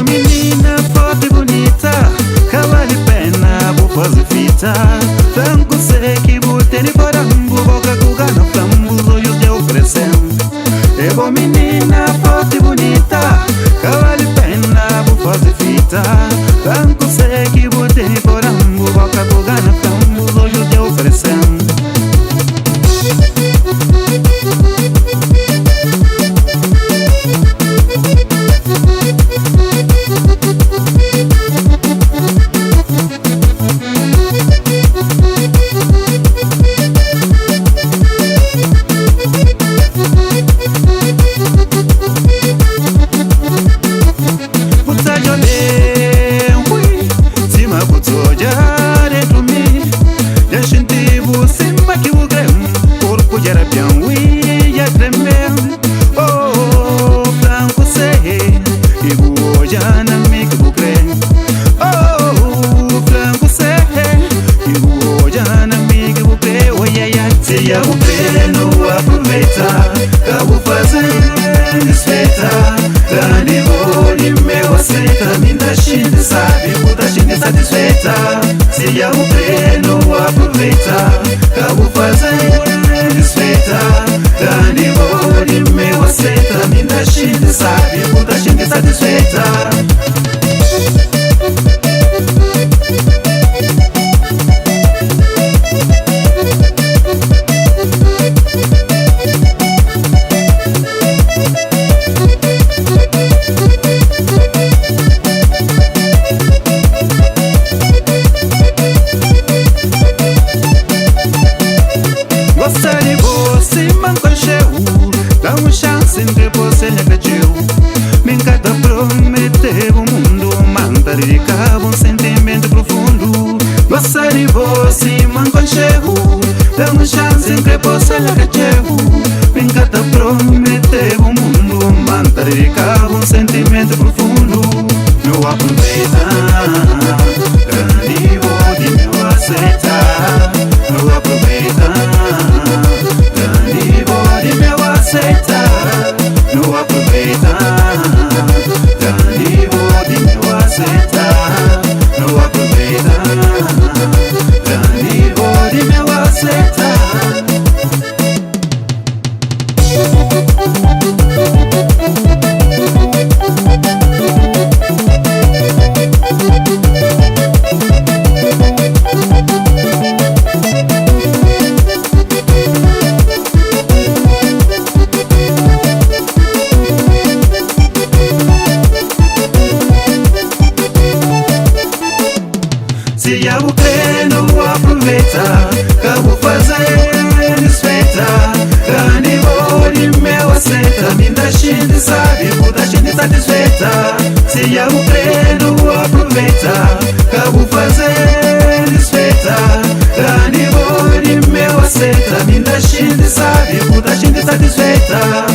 Menina forte e bonita, cavale pena, vou fazer fita. Tanto sei que botei no corambo, boca cuga no flambo, os olhos te oferecendo. Menina forte e bonita, cavale pena, vou fazer fita. Tanto sei que botei no corambo, boca cuga no flambo, os olhos te oferecendo. Se eu não aproveitar, acabo fazendo desfeita. Grande bode meu aceita, me dá gente sabe, muita gente satisfeita. Se eu não aproveitar, acabo fazendo desfeita. Grande bode meu aceita, me dá gente sabe, muita gente satisfeita. Gostaria de você, mancocheu, dá uma chance entre você e cacheu. Me encanta prometer o mundo, manda dedicar um sentimento profundo. Gostaria de você, mancocheu, dá uma chance entre você e cacheu. Me encanta prometer o mundo, manda dedicar um sentimento profundo. Não aproveita, grande bode meu aceitar. Não aproveita, grande bode meu aceitar. Não aproveita, grande bode meu aceitar. Não aproveita, grande bode meu aceitar. Se eu não aproveitar, acabo fazendo desfeita. Grande bode meu aceita, me dá gente sabe, muita gente satisfeita. Se eu não aproveitar, acabo fazendo desfeita. Grande bode meu aceita, me dá gente sabe, muita gente satisfeita.